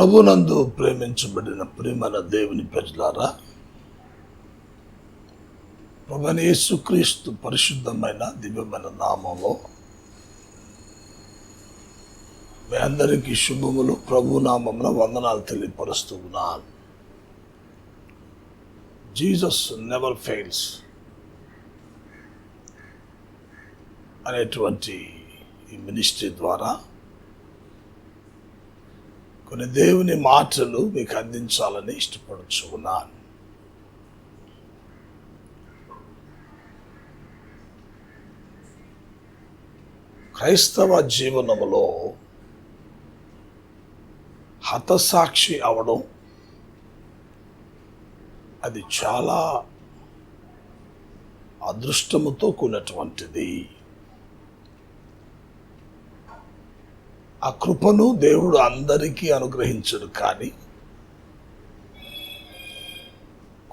ప్రభునందు ప్రేమించబడిన ప్రియమైన దేవుని ప్రజలారా, ప్రభువైన యేసుక్రీస్తు పరిశుద్ధమైన దివ్యమైన నామములో మీ అందరికీ శుభములు. ప్రభు నామమున వందనాలు తెలియపరుస్తూ ఉన్నాను. జీసస్ నెవర్ ఫెయిల్స్ అనేటువంటి ఈ మినిస్ట్రీ ద్వారా కొన్ని దేవుని మాటలు మీకు అందించాలని ఇష్టపడుచు ఉన్నాను. క్రైస్తవ జీవనములో హతసాక్షి అవడం అది చాలా అదృష్టముతో కూడినటువంటిది. ఆ కృపను దేవుడు అందరికీ అనుగ్రహించడు, కానీ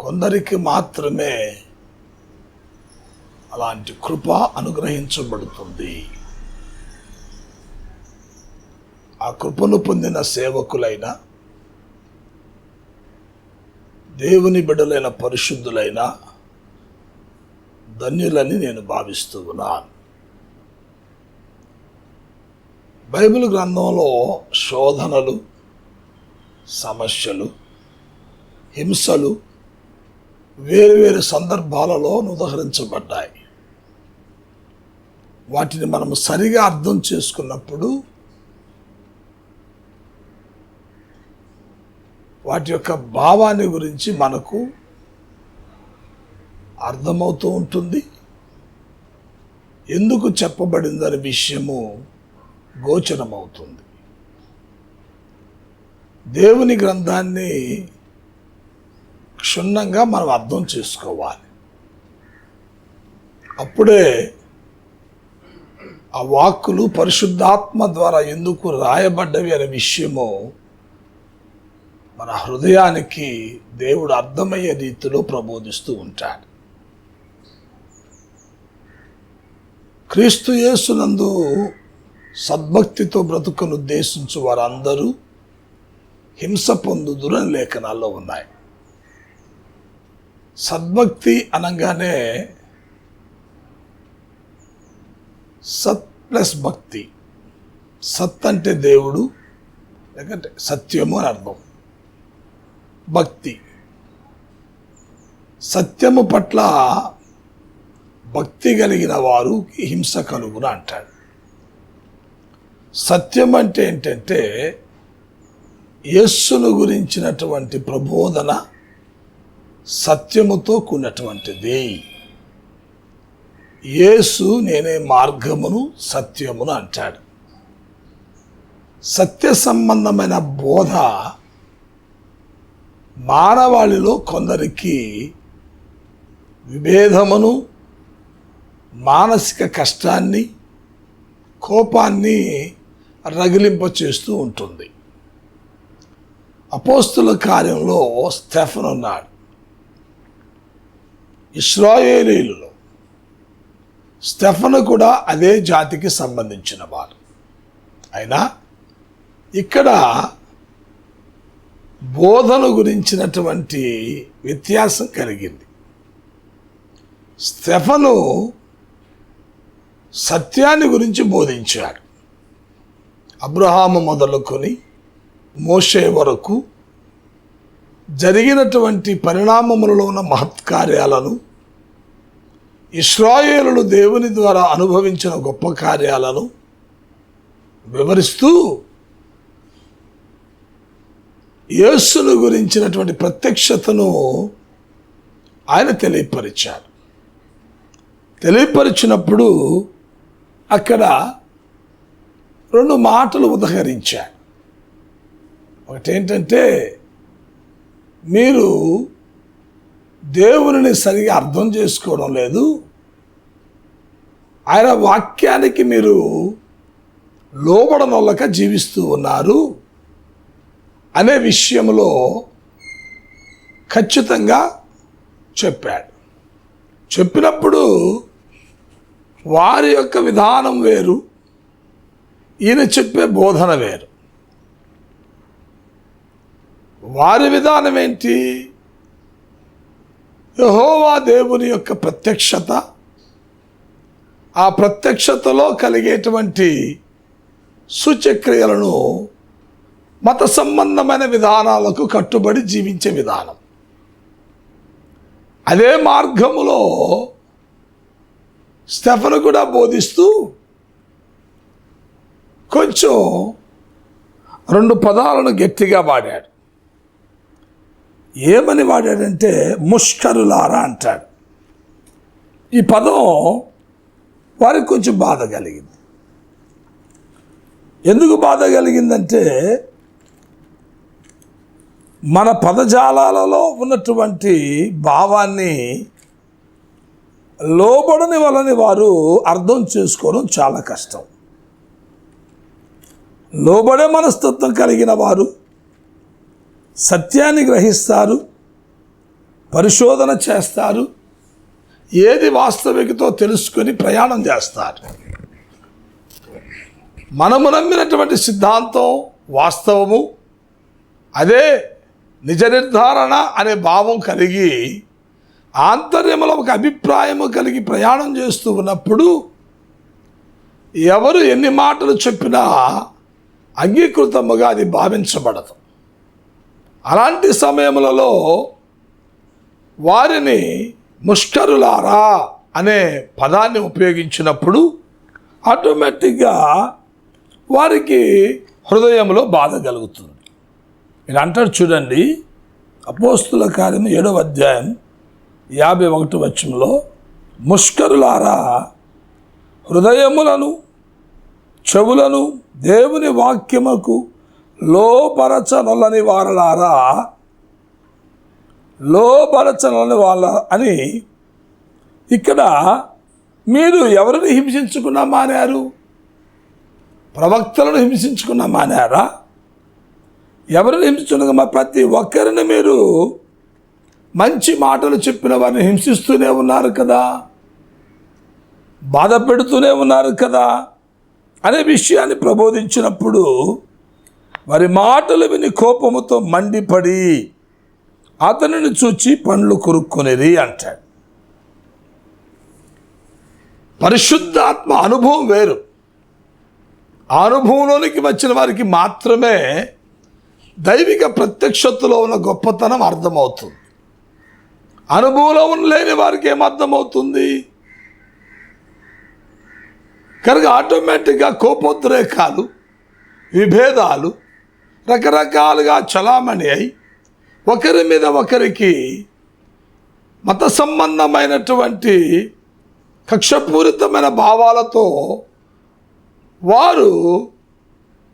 కొందరికి మాత్రమే అలాంటి కృప అనుగ్రహించబడుతుంది. ఆ కృపను పొందిన సేవకులైన దేవుని బిడ్డలైన పరిశుద్ధులైన ధన్యులని నేను భావిస్తూ ఉన్నాను. బైబిల్ గ్రంథంలో శోధనలు, సమస్యలు, హింసలు వేరు సందర్భాలలో ఉదహరించబడ్డాయి. వాటిని మనము సరిగా అర్థం చేసుకున్నప్పుడు వాటి యొక్క భావాన్ని గురించి మనకు అర్థమవుతూ ఉంటుంది. ఎందుకు చెప్పబడిందనే విషయము గోచరమవుతుంది. దేవుని గ్రంథాన్ని క్షుణ్ణంగా మనం అర్థం చేసుకోవాలి. అప్పుడే ఆ వాక్కులు పరిశుద్ధాత్మ ద్వారా ఎందుకు రాయబడ్డవి అనే విషయము మన హృదయానికి దేవుడు అర్థమయ్యే రీతిలో ప్రబోధిస్తూ ఉంటాడు. క్రీస్తు యేసునందు సద్భక్తితో బ్రతుకును ఉద్దేశించు వారందరూ హింస పొందుదురు అని లేఖనాల్లో ఉన్నాయి. సద్భక్తి అనగానే సత్ ప్లస్ భక్తి. సత్ అంటే దేవుడు, లేకంటే సత్యము అని అర్థం. భక్తి సత్యము పట్ల భక్తి కలిగిన వారికి హింస కలుగున అంటాడు. సత్యం అంటే ఏంటంటే యేసును గురించినటువంటి ప్రబోధన సత్యముతో కూడినటువంటిది. యేసు నేనే మార్గమును సత్యమును అంటాడు. సత్య సంబంధమైన బోధ మానవాళిలో కొందరికి విభేదమును, మానసిక కష్టాన్ని, కోపాన్ని రగిలింపచేస్తూ ఉంటుంది. అపోస్తుల కార్యంలో స్టెఫను ఉన్నాడు. ఇశ్రాయేలీయులలో స్టెఫను కూడా అదే జాతికి సంబంధించిన వాడు. అయినా ఇక్కడ బోధన గురించినటువంటి వ్యత్యాసం కలిగింది. స్టెఫను సత్యాన్ని గురించి బోధించాడు. అబ్రహాము మొదలుకొని మోషే వరకు జరిగినటువంటి పరిణామములలో ఉన్న మహత్కార్యాలను, ఇశ్రాయేలులు దేవుని ద్వారా అనుభవించిన గొప్ప కార్యాలను వివరిస్తూ యేసును గురించినటువంటి ప్రత్యక్షతను ఆయన తెలియపరిచాడు. తెలియపరిచినప్పుడు అక్కడ రెండు మాటలు ఉదహరించాడు. ఒకటేంటంటే, మీరు దేవునిని సరిగా అర్థం చేసుకోవడం లేదు, ఆయన వాక్యానికి మీరు లోబడనొల్లక జీవిస్తూ ఉన్నారు అనే విషయంలో ఖచ్చితంగా చెప్పాడు. చెప్పినప్పుడు వారి యొక్క విధానం వేరు, ఈయన చెప్పే బోధన వేరు. వారి విధానం ఏంటి? యెహోవా దేవుని యొక్క ప్రత్యక్షత, ఆ ప్రత్యక్షతలో కలిగేటువంటి సూచక్రియలను మత సంబంధమైన విధానాలకు కట్టుబడి జీవించే విధానం. అదే మార్గములో స్టెఫను కూడా బోధిస్తూ కొంచెం 2 పదాలను గట్టిగా వాడాడు. ఏమని వాడాడంటే ముష్కరులారా అంటాడు. ఈ పదం వారికి కొంచెం బాధ కలిగింది. ఎందుకు బాధ కలిగిందంటే మన పదజాలాలలో ఉన్నటువంటి భావాన్ని లోబడని వాళ్ళని వారు అర్థం చేసుకోవడం చాలా కష్టం. లోబడే మనస్తత్వం కలిగిన వారు సత్యాన్ని గ్రహిస్తారు, పరిశోధన చేస్తారు, ఏది వాస్తవికతో తెలుసుకొని ప్రయాణం చేస్తారు. మనము నమ్మినటువంటి సిద్ధాంతం వాస్తవము, అదే నిజ నిర్ధారణ అనే భావం కలిగి ఆంతర్యములో ఒక అభిప్రాయము కలిగి ప్రయాణం చేస్తూ ఉన్నప్పుడు ఎవరు ఎన్ని మాటలు చెప్పినా అంగీకృతముగా అది భావించబడదు. అలాంటి సమయములలో వారిని ముష్కరులారా అనే పదాన్ని ఉపయోగించినప్పుడు ఆటోమేటిక్గా వారికి హృదయంలో బాధ కలుగుతుంది. మీరు అంటారు చూడండి, అపోస్తుల కార్యము 7వ అధ్యాయం 51వ వచనంలో, ముష్కరులారా, హృదయములను చెవులను దేవుని వాక్యముకు లోపరచనొల్లని వారలారా, లోపరచనొల్లని వాళ్ళ అని ఇక్కడ మీరు ఎవరిని హింసించుకున్నా మానారు? ప్రవక్తలను హింసించుకున్నా మానారా? ఎవరిని హింసించుకున్నా? ప్రతి ఒక్కరిని మీరు మంచి మాటలు చెప్పిన వారిని హింసిస్తూనే ఉన్నారు కదా, బాధ పెడుతూనే ఉన్నారు కదా అనే విషయాన్ని ప్రబోధించినప్పుడు వారి మాటలు విని కోపముతో మండిపడి అతనిని చూచి పండ్లు కొరుక్కునేది అంటాడు. పరిశుద్ధాత్మ అనుభవం వేరు. ఆ అనుభవంలోనికి వచ్చిన వారికి మాత్రమే దైవిక ప్రత్యక్షతలో ఉన్న గొప్పతనం అర్థమవుతుంది. అనుభవంలో లేని వారికి ఏమర్థమవుతుంది? కనుక ఆటోమేటిక్గా కోపోద్రేకాలు, విభేదాలు రకరకాలుగా చలామణి అయి ఒకరి మీద ఒకరికి మత సంబంధమైనటువంటి కక్షపూరితమైన భావాలతో వారు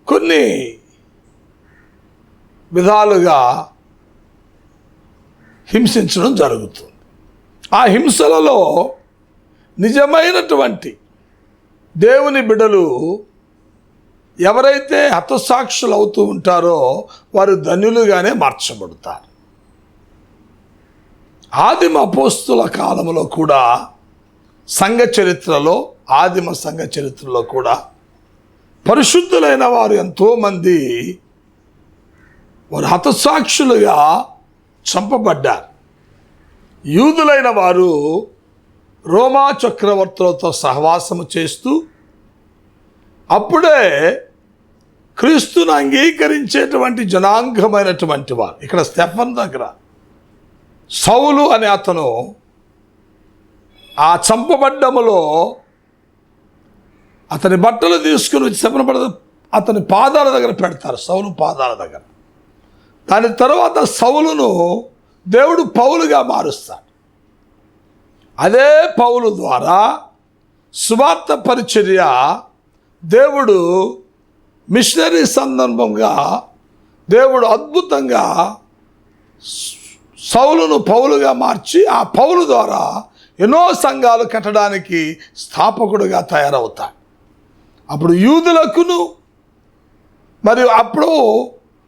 కొన్ని విధాలుగా హింసించడం జరుగుతుంది. ఆ హింసలలో నిజమైనటువంటి దేవుని బిడ్డలు ఎవరైతే హతసాక్షులు అవుతూ ఉంటారో వారు ధన్యులుగానే మార్చబడతారు. ఆదిమ అపోస్తుల కాలంలో కూడా సంఘ చరిత్రలో, ఆదిమ సంఘ చరిత్రలో కూడా పరిశుద్ధులైన వారు ఎంతోమంది వారు హతసాక్షులుగా చంపబడ్డారు. యూదులైన వారు రోమా చక్రవర్తులతో సహవాసము చేస్తూ అప్పుడే క్రీస్తును అంగీకరించేటువంటి జనాంగమైనటువంటి వారు. ఇక్కడ స్టెఫన్ దగ్గర సౌలు అనే అతను ఆ చంపబడ్డములో అతని బట్టలు తీసుకుని వచ్చి అతని పాదాల దగ్గర పెడతారు, సౌలు పాదాల దగ్గర. దాని తర్వాత సౌలును దేవుడు పౌలుగా మారుస్తాడు. అదే పౌలు ద్వారా సువార్త పరిచర్య దేవుడు మిషనరీ సందర్భంగా దేవుడు అద్భుతంగా సౌలును పౌలుగా మార్చి ఆ పౌలు ద్వారా ఎన్నో సంఘాలు కట్టడానికి స్థాపకుడుగా తయారవుతాడు. అప్పుడు యూదులకును మరియు అప్పుడు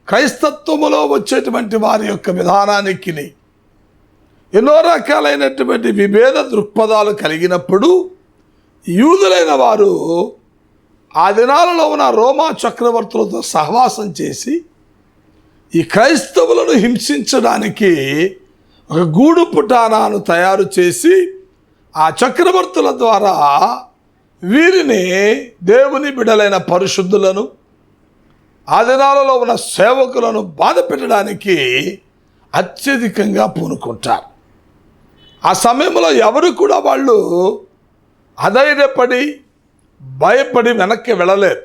క్రైస్తత్వములో వచ్చేటువంటి వారి యొక్క విధానానికి ఎన్నో రకాలైనటువంటి విభేద దృక్పథాలు కలిగినప్పుడు యూదులైన వారు ఆ దినాలలో ఉన్న రోమా చక్రవర్తులతో సహవాసం చేసి ఈ క్రైస్తవులను హింసించడానికి ఒక గూడు పుటానాను తయారు చేసి ఆ చక్రవర్తుల ద్వారా వీరిని, దేవుని బిడ్డలైన పరిశుద్ధులను, ఆ దినాలలో ఉన్న సేవకులను బాధ పెట్టడానికి అత్యధికంగా పూనుకుంటారు. ఆ సమయంలో ఎవరు కూడా వాళ్ళు అధైర్యపడి భయపడి వెనక్కి వెళ్ళలేరు.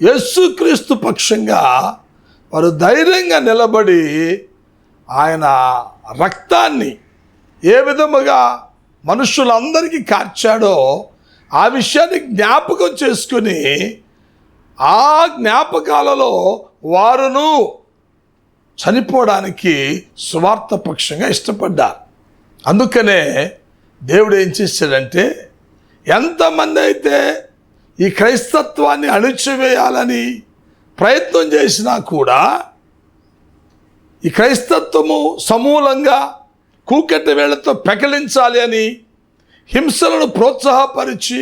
యేసుక్రీస్తు పక్షంగా వారు ధైర్యంగా నిలబడి ఆయన రక్తాన్ని ఏ విధముగా మనుషులందరికీ కార్చాడో ఆ విషయాన్ని జ్ఞాపకం చేసుకుని ఆ జ్ఞాపకాలలో వారును చనిపోవడానికి సువార్త పక్షంగా ఇష్టపడ్డారు. అందుకనే దేవుడు ఏం చేశాడంటే, ఎంతమంది అయితే ఈ క్రైస్తత్వాన్ని అణిచివేయాలని ప్రయత్నం చేసినా కూడా ఈ క్రైస్తత్వము సమూలంగా కూకెట్ట వేళ్లతో పెకలించాలి అని హింసలను ప్రోత్సాహపరిచి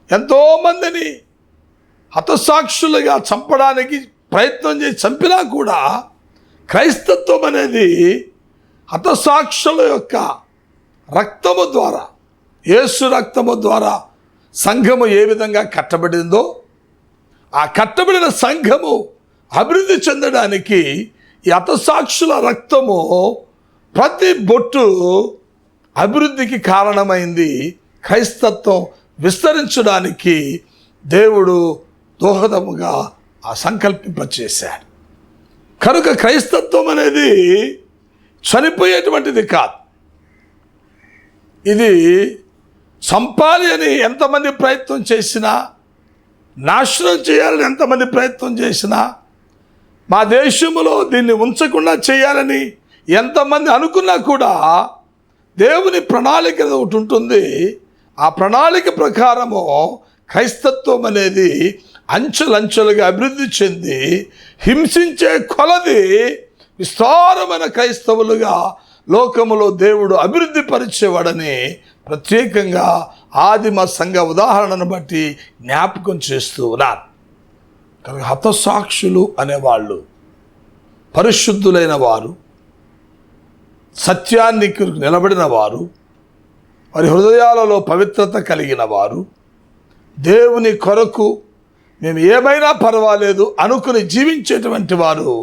ఎంతోమందిని హతసాక్షులుగా చంపడానికి ప్రయత్నం చేసి చంపినా కూడా క్రైస్తత్వం అనేది హతసాక్షుల యొక్క రక్తము ద్వారా, యేసు రక్తము ద్వారా సంఘము ఏ విధంగా కట్టబడిందో ఆ కట్టబడిన సంఘము అభివృద్ధి చెందడానికి ఈ హతసాక్షుల రక్తము ప్రతి బొట్టు అభివృద్ధికి కారణమైంది. క్రైస్తత్వం విస్తరించడానికి దేవుడు దోహదముగా ఆ సంకల్పింపచేశాడు. కనుక క్రైస్తత్వం అనేది చనిపోయేటువంటిది కాదు. ఇది చంపాలి అని ఎంతమంది ప్రయత్నం చేసినా, నాశనం చేయాలని ఎంతమంది ప్రయత్నం చేసినా, మా దేశంలో దీన్ని ఉంచకుండా చేయాలని ఎంతమంది అనుకున్నా కూడా దేవుని ప్రణాళిక ఒకటి ఉంటుంది. ఆ ప్రణాళిక ప్రకారము క్రైస్తత్వం అనేది అంచెలంచెలుగా అభివృద్ధి చెంది హింసించే కొలది విస్తారమైన క్రైస్తవులుగా లోకములో దేవుడు అభివృద్ధి పరిచేవాడని ప్రత్యేకంగా ఆదిమ సంఘ ఉదాహరణను బట్టి జ్ఞాపకం చేస్తూ ఉన్నారు. కనుక హతసాక్షులు అనేవాళ్ళు పరిశుద్ధులైన వారు, సత్యానికి నిలబడిన వారు, వారి హృదయాలలో పవిత్రత కలిగిన వారు, దేవుని కొరకు మేము ఏమైనా పర్వాలేదు అనుకుని జీవించేటువంటి వారు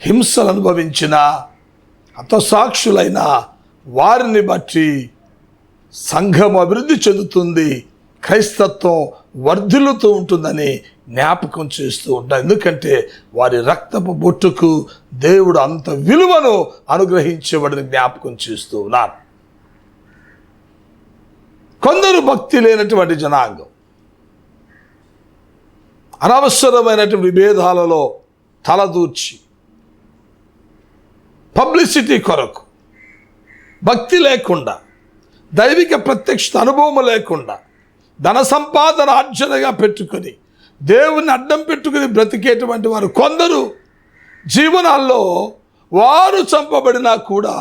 హింసలు అనుభవించిన హతసాక్షులైన వారిని బట్టి సంఘం అభివృద్ధి చెందుతుంది, క్రైస్తత్వం వర్ధిల్లుతూ ఉంటుందని జ్ఞాపకం చేస్తూ ఉంటారు. ఎందుకంటే వారి రక్తపు బొట్టుకు దేవుడు అంత విలువను అనుగ్రహించేవాడిని జ్ఞాపకం చేస్తూ ఉన్నారు. కొందరు భక్తి లేనటువంటి జనాంగం అనవసరమైనటువంటి విభేదాలలో తలదూర్చి పబ్లిసిటీ కొరకు, భక్తి లేకుండా, దైవిక ప్రత్యక్ష అనుభవం లేకుండా, ధన సంపాదన ఆర్జనగా పెట్టుకొని దేవుని అడ్డం పెట్టుకుని బ్రతికేటువంటి వారు కొందరు జీవనాల్లో వారు చంపబడినా కూడా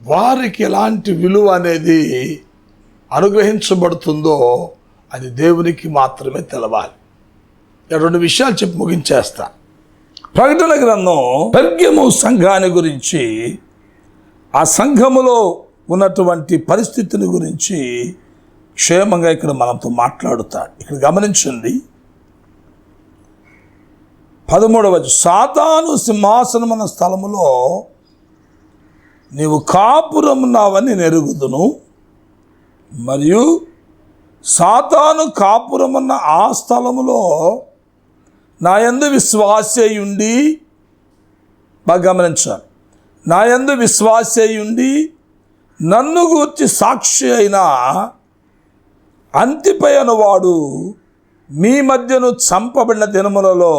వారికి ఎలాంటి విలువ అనేది అనుగ్రహించబడుతుందో అది దేవునికి మాత్రమే తెలవాలి. రెండు విషయాలు చెప్పి ముగించేస్తా. ప్రకటన గ్రంథం పెర్గము సంఘాన్ని గురించి, ఆ సంఘములో ఉన్నటువంటి పరిస్థితిని గురించి క్షేమంగా ఇక్కడ మనతో మాట్లాడుతాడు. ఇక్కడ గమనించండి, 13వ సాతాను సింహాసనమున్న స్థలములో నీవు కాపురమున్నావని నెరుగుదును, మరియు సాతాను కాపురమున్న ఆ స్థలములో నా యందు విశ్వాసయుండి, బాగా గమనించాలి, నా యందు విశ్వాసయుండి నన్ను గూర్చి సాక్షి అయిన అంతిపై అనువాడు మీ మధ్యను చంపబడిన దినములలో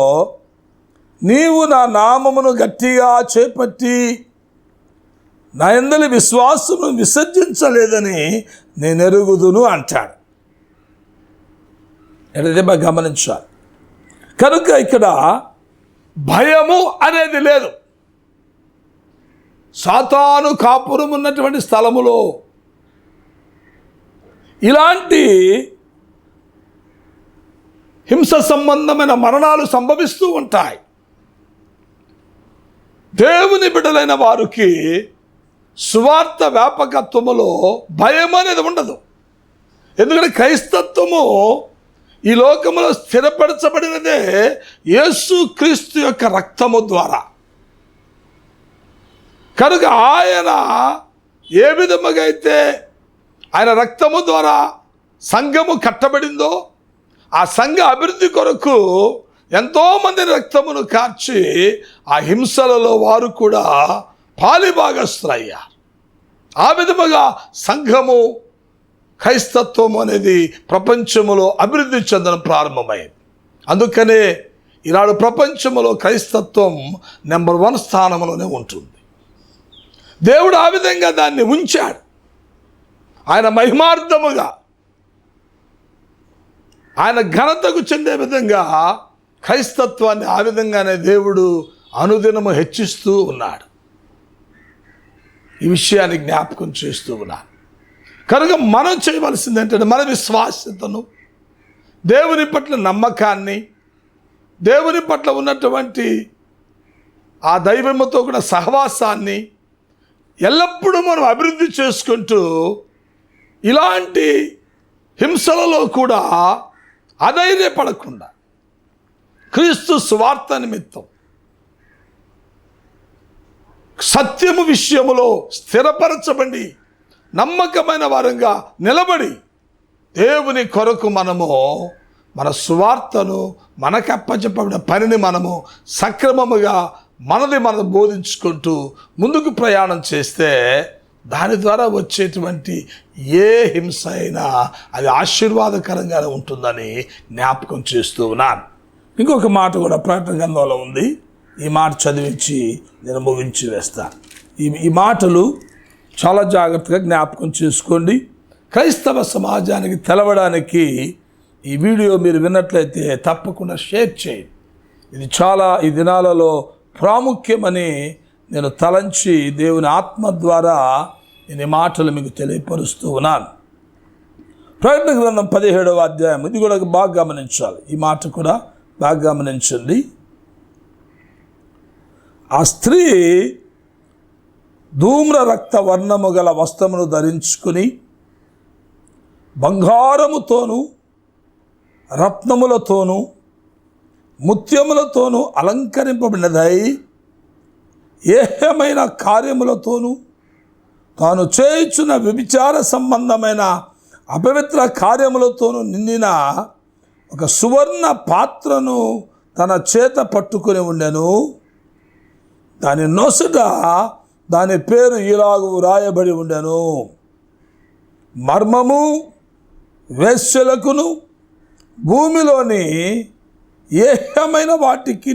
నీవు నా నామమును గట్టిగా చేపట్టి నా యందలి విశ్వాసమును విసర్జించలేదని నేను ఎరుగుదును అంటాడు. ఎడదే బాగా గమనించాలి. కనుక ఇక్కడ భయము అనేది లేదు. సాతాను కాపురం ఉన్నటువంటి స్థలములో ఇలాంటి హింస సంబంధమైన మరణాలు సంభవిస్తూ ఉంటాయి. దేవుని బిడ్డలైన వారికి సువార్త వ్యాపకత్వములో భయం అనేది ఉండదు. ఎందుకంటే క్రైస్తత్వము ఈ లోకములో స్థిరపరచబడినదే యేసు క్రీస్తు యొక్క రక్తము ద్వారా. కనుక ఆయన ఏ విధముగా అయితే ఆయన రక్తము ద్వారా సంఘము కట్టబడిందో, ఆ సంఘ అభివృద్ధి కొరకు ఎంతోమంది రక్తమును కార్చి ఆ హింసలలో వారు కూడా పాలిభాగస్తులయ్యారు. ఆ విధముగా సంఘము క్రైస్తత్వం అనేది ప్రపంచములో అభివృద్ధి చెందడం ప్రారంభమైంది. అందుకనే ఈనాడు ప్రపంచములో క్రైస్తత్వం నెంబర్ 1 స్థానంలోనే ఉంటుంది. దేవుడు ఆ విధంగా దాన్ని ఉంచాడు. ఆయన మహిమార్థముగా, ఆయన ఘనతకు చెందే విధంగా క్రైస్తత్వాన్ని ఆ విధంగానే దేవుడు అనుదినము హెచ్చిస్తూ ఉన్నాడు. ఈ విషయాన్ని జ్ఞాపకం చేస్తూ ఉన్నాను. కనుక మనం చేయవలసింది ఏంటంటే, మన విశ్వాస్యతను, దేవుని పట్ల నమ్మకాన్ని, దేవుని పట్ల ఉన్నటువంటి ఆ దైవముతో కూడా సహవాసాన్ని ఎల్లప్పుడూ మనం అభివృద్ధి చేసుకుంటూ ఇలాంటి హింసలలో కూడా అధైర్యపడకుండా క్రీస్తు సువార్త నిమిత్తం సత్యము విషయములో స్థిరపరచబడి నమ్మకమైన వారంగా నిలబడి దేవుని కొరకు మనము మన సువార్తను, మనకు అప్పచెప్పబడిన పనిని మనము సక్రమముగా మనం బోధించుకుంటూ ముందుకు ప్రయాణం చేస్తే దాని ద్వారా వచ్చేటువంటి ఏ హింస అయినా అది ఆశీర్వాదకరంగానే ఉంటుందని జ్ఞాపకం చేస్తూ ఉన్నాను. ఇంకొక మాట కూడా ప్రకటన గ్రంథంలో ఉంది. ఈ మాట చదివించి నేను ముగించి వేస్తాను. ఈ మాటలు చాలా జాగ్రత్తగా జ్ఞాపకం చేసుకోండి. క్రైస్తవ సమాజానికి తెలవడానికి ఈ వీడియో మీరు విన్నట్లయితే తప్పకుండా షేర్ చేయండి. ఇది చాలా ఈ దినాలలో ప్రాముఖ్యమని నేను తలంచి దేవుని ఆత్మ ద్వారా నేను ఈ మాటలు మీకు తెలియపరుస్తూ ఉన్నాను. ప్రకటన గ్రంథం 17వ అధ్యాయం, ఇది కూడా బాగా గమనించాలి. ఈ మాట కూడా బాగా గమనించండి. ఆ స్త్రీ ధూమ్ర రక్త వర్ణము గల వస్త్రమును ధరించుకుని బంగారముతోనూ రత్నములతోనూ ముత్యములతోనూ అలంకరింపబడినదై ఏహమైన కార్యములతోనూ తాను చేయుచున్న వ్యభిచార సంబంధమైన అపవిత్ర కార్యములతోనూ నిండిన ఒక సువర్ణ పాత్రను తన చేత పట్టుకుని ఉండెను. దాని నొసట దాని పేరు ఇలాగు వ్రాయబడి ఉండెను: మర్మము, వేశ్యలకును భూమిలోని ఏహమైన వాటికి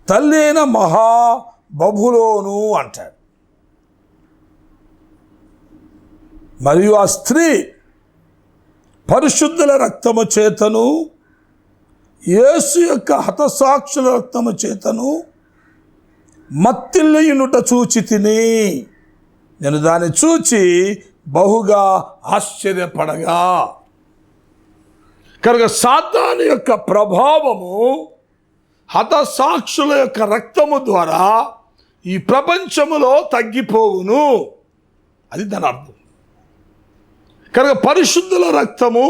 తల్లి అయిన మహాబబులోను అంటాడు. మరియు ఆ స్త్రీ పరిశుద్ధుల రక్తము చేతను, యేసు యొక్క హతసాక్షుల రక్తము చేతను మత్తిల్లియునుట చూచి తిని, నేను దాన్ని చూచి బహుగా ఆశ్చర్యపడగా. కనుక సాతాను యొక్క ప్రభావము హతసాక్షుల యొక్క రక్తము ద్వారా ఈ ప్రపంచములో తగ్గిపోవును, అది దాని అర్థం. కనుక పరిశుద్ధుల రక్తము,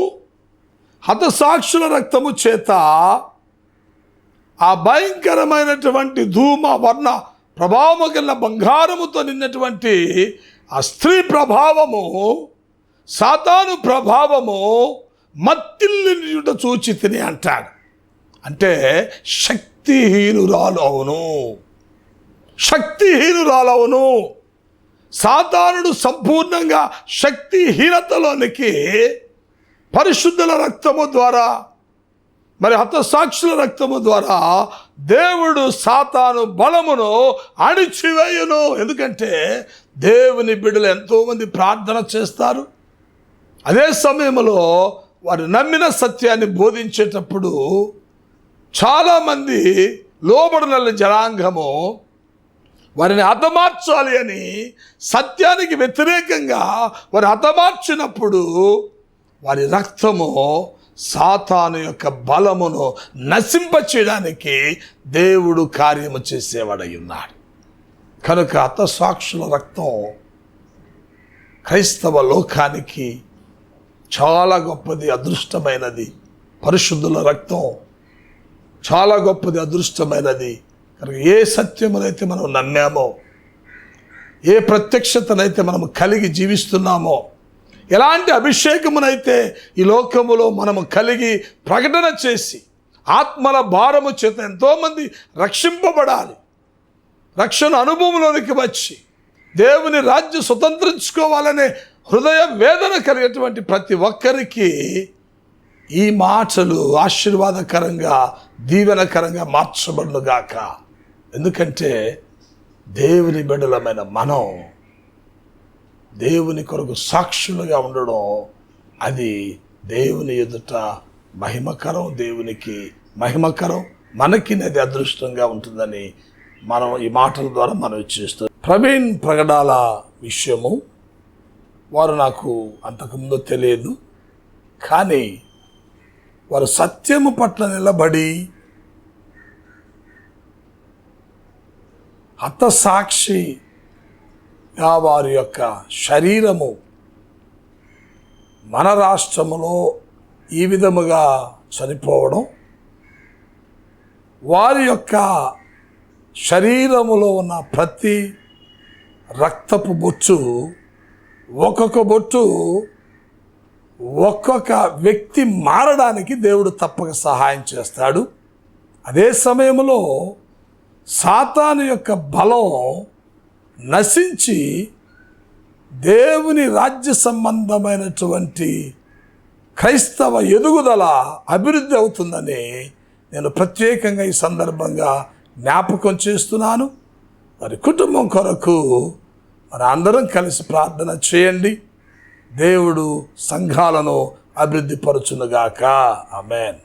హతసాక్షుల రక్తము చేత ఆ భయంకరమైనటువంటి ధూమ వర్ణ ప్రభావము గల బంగారముతో నిన్నటువంటి ఆ స్త్రీ ప్రభావము, సాతాను ప్రభావము మత్తిల్లియుట చూచి తిని అంటాడు. అంటే శక్తిహీనురాలవును. సాతానుడు సంపూర్ణంగా శక్తిహీనతలోనికి పరిశుద్ధుల రక్తము ద్వారా, మరి హతసాక్షుల రక్తము ద్వారా దేవుడు సాతాను బలమును అణిచివేయును. ఎందుకంటే దేవుని బిడ్డలు ఎంతోమంది ప్రార్థన చేస్తారు. అదే సమయంలో వారు నమ్మిన సత్యాన్ని బోధించేటప్పుడు చాలామంది లోబడిన జనాంగము వారిని హతమార్చాలి అని సత్యానికి వ్యతిరేకంగా వారు హతమార్చినప్పుడు వారి రక్తము సాతాను యొక్క బలమును నశింపచేయడానికి దేవుడు కార్యము చేసేవాడై ఉన్నాడు. కనుక హతసాక్షుల రక్తం క్రైస్తవ లోకానికి చాలా గొప్పది, అదృష్టమైనది. పరిశుద్ధుల రక్తం చాలా గొప్పది, అదృష్టమైనది. కనుక ఏ సత్యమునైతే మనం నమ్మామో, ఏ ప్రత్యక్షతనైతే మనం కలిగి జీవిస్తున్నామో, ఎలాంటి అభిషేకమునైతే ఈ లోకములో మనము కలిగి ప్రకటన చేసి ఆత్మల భారము చేత ఎంతోమంది రక్షింపబడాలి, రక్షణ అనుభవంలోనికి వచ్చి దేవుని రాజ్యం స్వతంత్రించుకోవాలనే హృదయ వేదన కలిగేటువంటి ప్రతి ఒక్కరికి ఈ మాటలు ఆశీర్వాదకరంగా, దీవెనకరంగా మార్చబడునుగాక. ఎందుకంటే దేవుని బిడ్డలమైన మనం దేవుని కొరకు సాక్షులుగా ఉండడం, అది దేవుని ఎదుట మహిమకరం, దేవునికి మహిమకరం, మనకి అది అదృష్టంగా ఉంటుందని మనం ఈ మాటల ద్వారా మనం చేస్తాం. ప్రవీణ్ ప్రగడాల విషయము వారు నాకు అంతకుముందు తెలియదు, కానీ వారు సత్యము పట్ల నిలబడి హతసాక్షిగా వారి యొక్క శరీరము మన రాష్ట్రములో ఈ విధముగా చనిపోవడం, వారి యొక్క శరీరములో ఉన్న ప్రతి రక్తపు బొచ్చు, ఒక్కొక్క బొట్టు ఒక్కొక్క వ్యక్తి మారడానికి దేవుడు తప్పక సహాయం చేస్తాడు. అదే సమయంలో సాతాను యొక్క బలం నశించి దేవుని రాజ్య సంబంధమైనటువంటి క్రైస్తవ ఎదుగుదల, అభివృద్ధి అవుతుందని నేను ప్రత్యేకంగా ఈ సందర్భంగా జ్ఞాపకం చేస్తున్నాను. మరి కుటుంబం కొరకు మన అందరం కలిసి ప్రార్థన చేయండి. దేవుడు సంఘాలను అభివృద్ధి పరచునుగాక. ఆమేన్.